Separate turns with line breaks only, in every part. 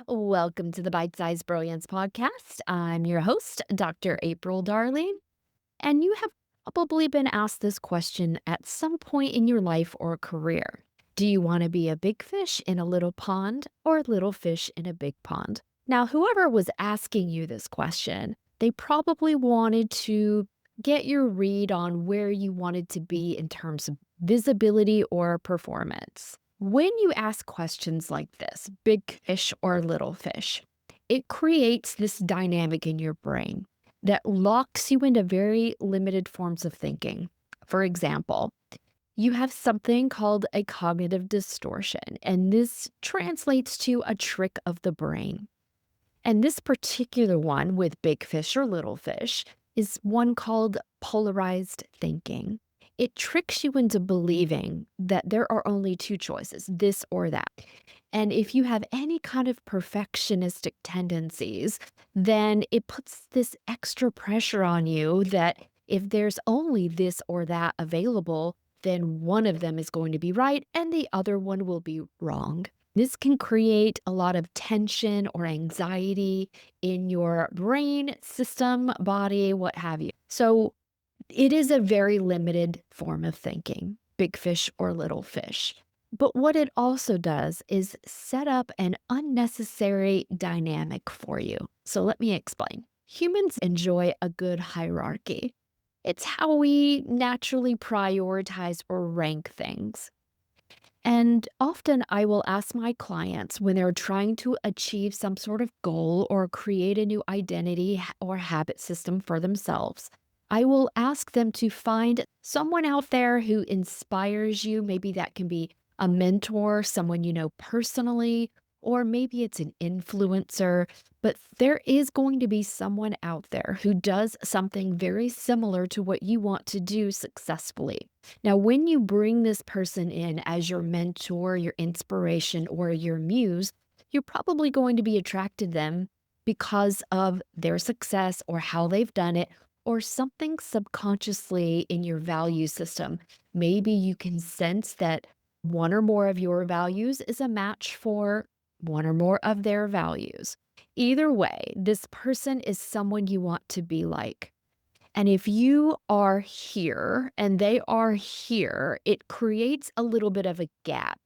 Welcome to the Bite Size Brilliance podcast. I'm your host, Dr. April Darley, and you have probably been asked this question at some point in your life or career. Do you want to be a big fish in a little pond or a little fish in a big pond? Now, whoever was asking you this question, they probably wanted to get your read on where you wanted to be in terms of visibility or performance. When you ask questions like this, big fish or little fish, it creates this dynamic in your brain that locks you into very limited forms of thinking. For example, you have something called a cognitive distortion, and this translates to a trick of the brain. And this particular one with big fish or little fish is one called polarized thinking. It tricks you into believing that there are only two choices, this or that. And if you have any kind of perfectionistic tendencies, then it puts this extra pressure on you that if there's only this or that available, then one of them is going to be right and the other one will be wrong. This can create a lot of tension or anxiety in your brain, system, body, what have you. So it is a very limited form of thinking, big fish or little fish. But what it also does is set up an unnecessary dynamic for you. So let me explain. Humans enjoy a good hierarchy. It's how we naturally prioritize or rank things. And often I will ask my clients when they're trying to achieve some sort of goal or create a new identity or habit system for themselves. I will ask them to find someone out there who inspires you. Maybe that can be a mentor, someone you know personally, or maybe it's an influencer. But there is going to be someone out there who does something very similar to what you want to do successfully. Now, when you bring this person in as your mentor, your inspiration, or your muse, you're probably going to be attracted to them because of their success or how they've done it, or something subconsciously in your value system. Maybe you can sense that one or more of your values is a match for one or more of their values. Either way, this person is someone you want to be like. And if you are here and they are here, it creates a little bit of a gap.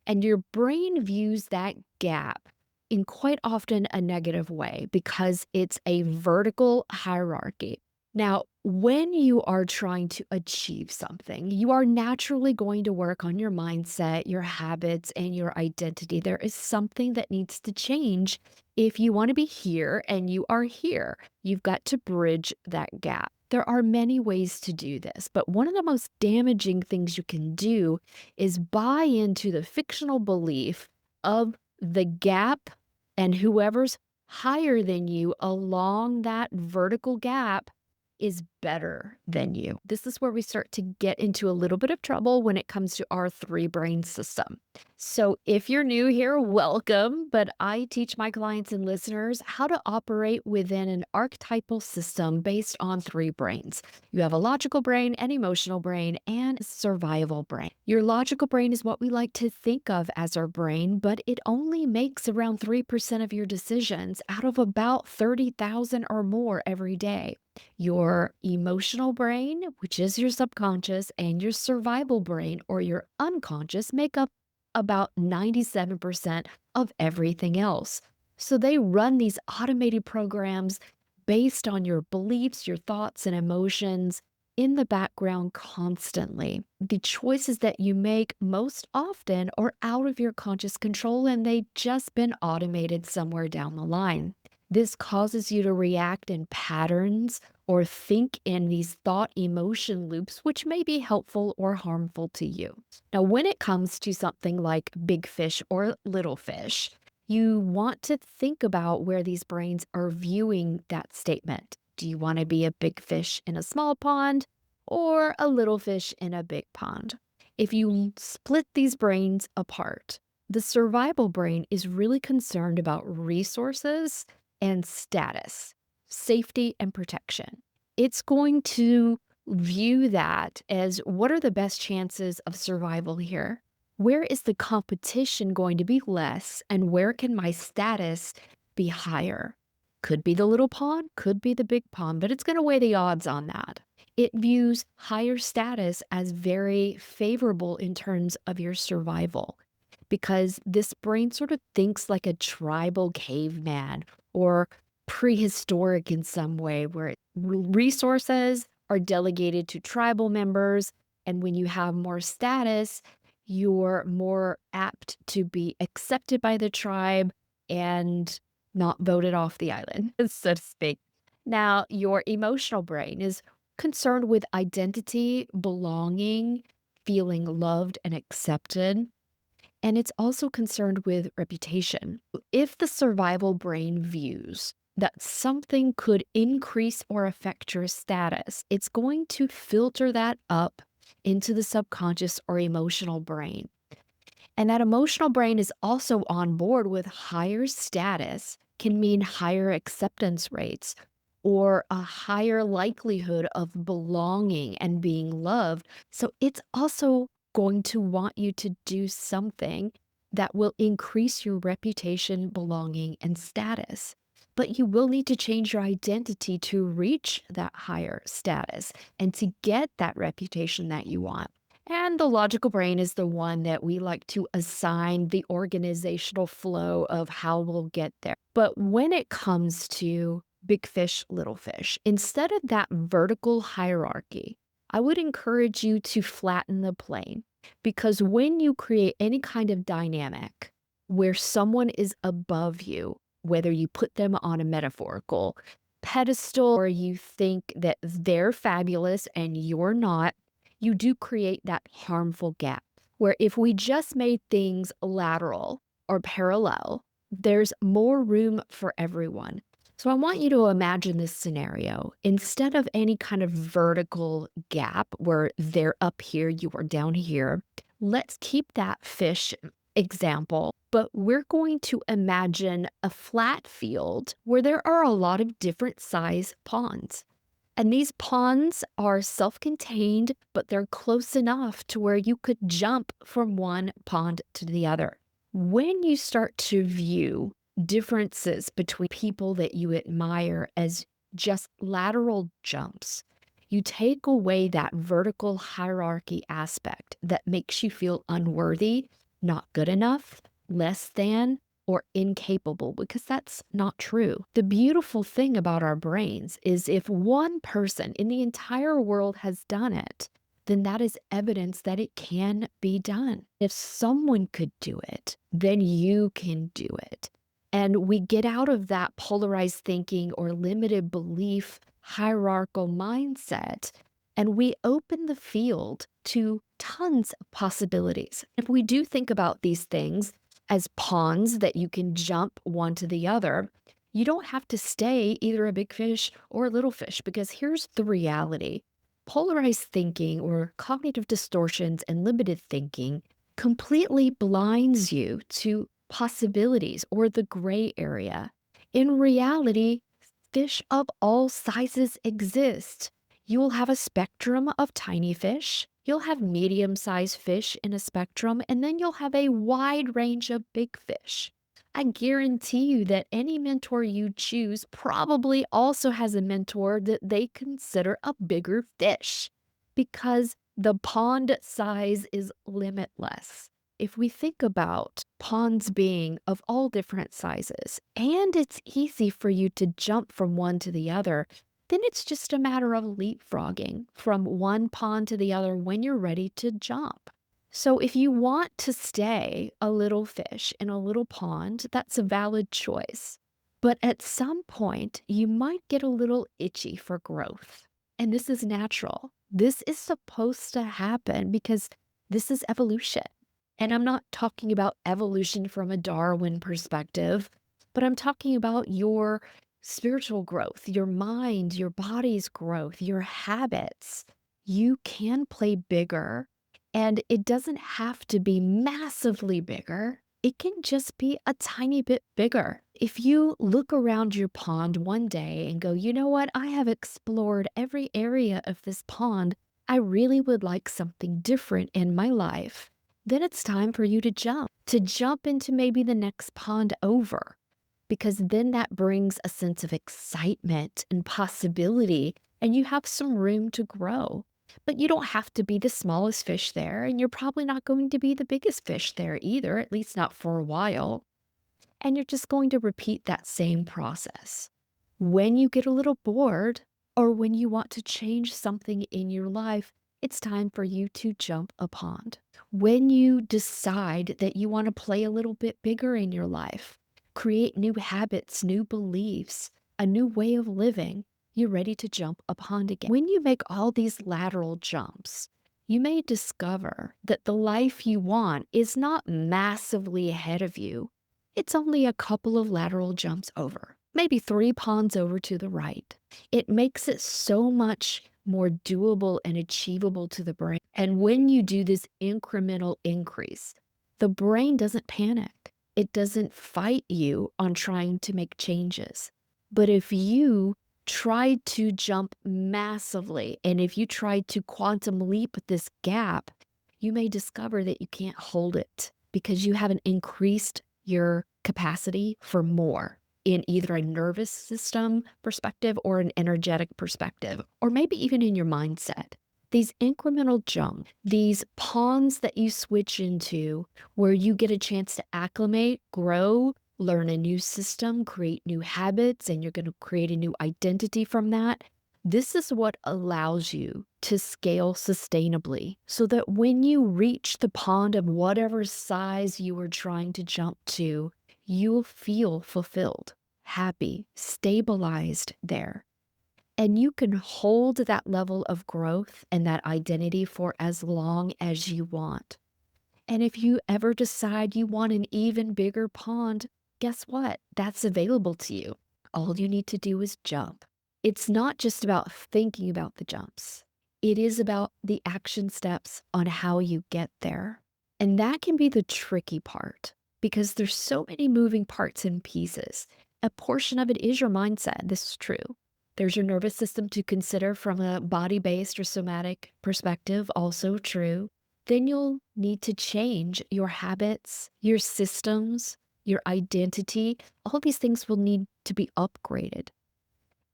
And your brain views that gap in quite often a negative way because it's a vertical hierarchy. Now, when you are trying to achieve something, you are naturally going to work on your mindset, your habits, and your identity. There is something that needs to change if you want to be here and you are here. You've got to bridge that gap. There are many ways to do this, but one of the most damaging things you can do is buy into the fictional belief of the gap and whoever's higher than you along that vertical gap is better than you. This is where we start to get into a little bit of trouble when it comes to our three brain system. So, if you're new here, welcome. But I teach my clients and listeners how to operate within an archetypal system based on three brains. You have a logical brain, an emotional brain, and a survival brain. Your logical brain is what we like to think of as our brain, but it only makes around 3% of your decisions out of about 30,000 or more every day. Your emotional brain, which is your subconscious, and your survival brain or your unconscious make up about 97% of everything else. So they run these automated programs based on your beliefs, your thoughts, and emotions in the background constantly. The choices that you make most often are out of your conscious control and they've just been automated somewhere down the line. This causes you to react in patterns or think in these thought emotion loops, which may be helpful or harmful to you. Now, when it comes to something like big fish or little fish, you want to think about where these brains are viewing that statement. Do you want to be a big fish in a small pond or a little fish in a big pond? If you split these brains apart, the survival brain is really concerned about resources and status, safety and protection. It's going to view that as what are the best chances of survival here? Where is the competition going to be less, and where can my status be higher? Could be the little pond, could be the big pond, but it's going to weigh the odds on that. It views higher status as very favorable in terms of your survival because this brain sort of thinks like a tribal caveman or prehistoric in some way, where resources are delegated to tribal members. And when you have more status, you're more apt to be accepted by the tribe and not voted off the island, so to speak. Now, your emotional brain is concerned with identity, belonging, feeling loved and accepted. And it's also concerned with reputation. If the survival brain views that something could increase or affect your status, it's going to filter that up into the subconscious or emotional brain. And that emotional brain is also on board with higher status, can mean higher acceptance rates or a higher likelihood of belonging and being loved. So it's also going to want you to do something that will increase your reputation, belonging, and status. But you will need to change your identity to reach that higher status and to get that reputation that you want. And the logical brain is the one that we like to assign the organizational flow of how we'll get there. But when it comes to big fish, little fish, instead of that vertical hierarchy, I would encourage you to flatten the plane because when you create any kind of dynamic where someone is above you, whether you put them on a metaphorical pedestal or you think that they're fabulous and you're not, you do create that harmful gap where if we just made things lateral or parallel, there's more room for everyone. So I want you to imagine this scenario. Instead of any kind of vertical gap where they're up here, you are down here, let's keep that fish example, but we're going to imagine a flat field where there are a lot of different size ponds. And these ponds are self-contained, but they're close enough to where you could jump from one pond to the other. When you start to view differences between people that you admire as just lateral jumps, you take away that vertical hierarchy aspect that makes you feel unworthy, not good enough, less than, or incapable, because that's not true. The beautiful thing about our brains is if one person in the entire world has done it, then that is evidence that it can be done. If someone could do it, then you can do it. And we get out of that polarized thinking or limited belief hierarchical mindset, and we open the field to tons of possibilities. If we do think about these things as ponds that you can jump one to the other, you don't have to stay either a big fish or a little fish because here's the reality. Polarized thinking or cognitive distortions and limited thinking completely blinds you to possibilities or the gray area. In reality, fish of all sizes exist. You will have a spectrum of tiny fish. You'll have medium-sized fish in a spectrum, and then you'll have a wide range of big fish. I guarantee you that any mentor you choose probably also has a mentor that they consider a bigger fish because the pond size is limitless. If we think about ponds being of all different sizes, and it's easy for you to jump from one to the other, then it's just a matter of leapfrogging from one pond to the other when you're ready to jump. So if you want to stay a little fish in a little pond, that's a valid choice. But at some point, you might get a little itchy for growth. And this is natural. This is supposed to happen because this is evolution. And I'm not talking about evolution from a Darwin perspective, but I'm talking about your spiritual growth, your mind, your body's growth, your habits. You can play bigger, and it doesn't have to be massively bigger. It can just be a tiny bit bigger. If you look around your pond one day and go, you know what, I have explored every area of this pond. I really would like something different in my life. then it's time for you to jump into maybe the next pond over, because then that brings a sense of excitement and possibility, and you have some room to grow. But you don't have to be the smallest fish there, and you're probably not going to be the biggest fish there either, at least not for a while. And you're just going to repeat that same process. When you get a little bored or when you want to change something in your life, it's time for you to jump a pond. When you decide that you want to play a little bit bigger in your life, create new habits, new beliefs, a new way of living, you're ready to jump a pond again. When you make all these lateral jumps, you may discover that the life you want is not massively ahead of you. It's only a couple of lateral jumps over, maybe 3 ponds over to the right. It makes it so much more doable and achievable to the brain. And when you do this incremental increase, the brain doesn't panic. It doesn't fight you on trying to make changes. But if you try to jump massively, and if you try to quantum leap this gap, you may discover that you can't hold it because you haven't increased your capacity for more in either a nervous system perspective or an energetic perspective, or maybe even in your mindset. These incremental jumps, these ponds that you switch into where you get a chance to acclimate, grow, learn a new system, create new habits, and you're going to create a new identity from that. This is what allows you to scale sustainably so that when you reach the pond of whatever size you are trying to jump to, you'll feel fulfilled, happy, stabilized there. And you can hold that level of growth and that identity for as long as you want. And if you ever decide you want an even bigger pond, guess what? That's available to you. All you need to do is jump. It's not just about thinking about the jumps. It is about the action steps on how you get there. And that can be the tricky part because there's so many moving parts and pieces. A portion of it is your mindset. This is true. There's your nervous system to consider from a body-based or somatic perspective, also true. Then you'll need to change your habits, your systems, your identity. All these things will need to be upgraded.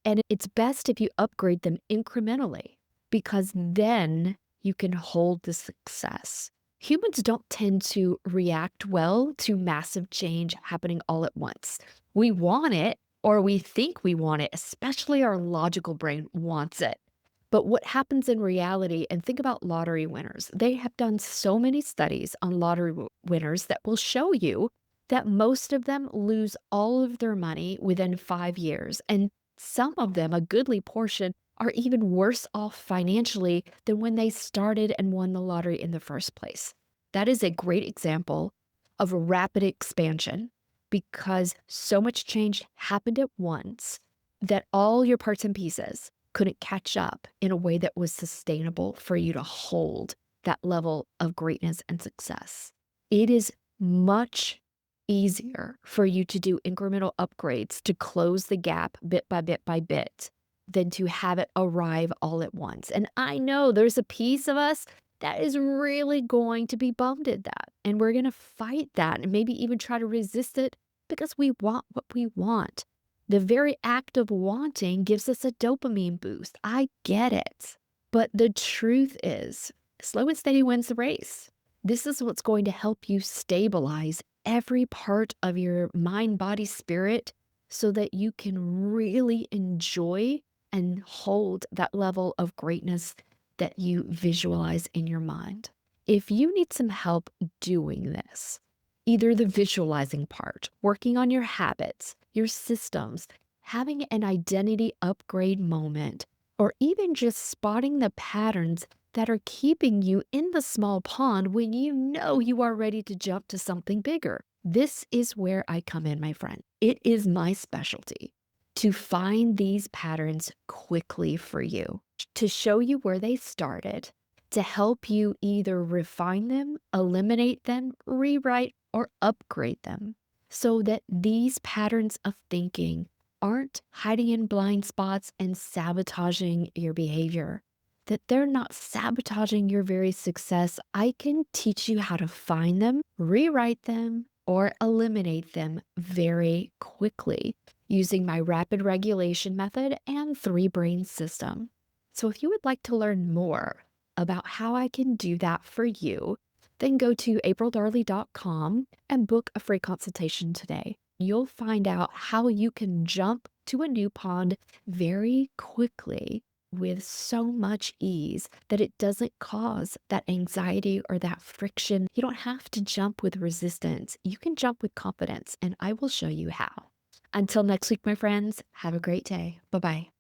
And it's best if you upgrade them incrementally because then you can hold the success. Humans don't tend to react well to massive change happening all at once. We want it, or we think we want it, especially our logical brain wants it. But what happens in reality, and think about lottery winners, they have done so many studies on lottery winners that will show you that most of them lose all of their money within 5 years. And some of them, a goodly portion, are even worse off financially than when they started and won the lottery in the first place. That is a great example of a rapid expansion because so much change happened at once that all your parts and pieces couldn't catch up in a way that was sustainable for you to hold that level of greatness and success. It is much easier for you to do incremental upgrades to close the gap bit by bit by bit than to have it arrive all at once. And I know there's a piece of us that is really going to be bummed at that. And we're going to fight that and maybe even try to resist it because we want what we want. The very act of wanting gives us a dopamine boost. I get it. But the truth is, slow and steady wins the race. This is what's going to help you stabilize every part of your mind, body, spirit so that you can really enjoy and hold that level of greatness that you visualize in your mind. If you need some help doing this, either the visualizing part, working on your habits, your systems, having an identity upgrade moment, or even just spotting the patterns that are keeping you in the small pond when you know you are ready to jump to something bigger. This is where I come in, my friend. It is my specialty to find these patterns quickly for you, to show you where they started, to help you either refine them, eliminate them, rewrite, or upgrade them so that these patterns of thinking aren't hiding in blind spots and sabotaging your behavior. that they're not sabotaging your very success, I can teach you how to find them, rewrite them, or eliminate them very quickly using my rapid regulation method and three brain system. So, if you would like to learn more about how I can do that for you, then go to aprildarley.com and book a free consultation today. You'll find out how you can jump to a new pond very quickly with so much ease that it doesn't cause that anxiety or that friction. You don't have to jump with resistance. You can jump with confidence, and I will show you how. Until next week, my friends, have a great day. Bye bye.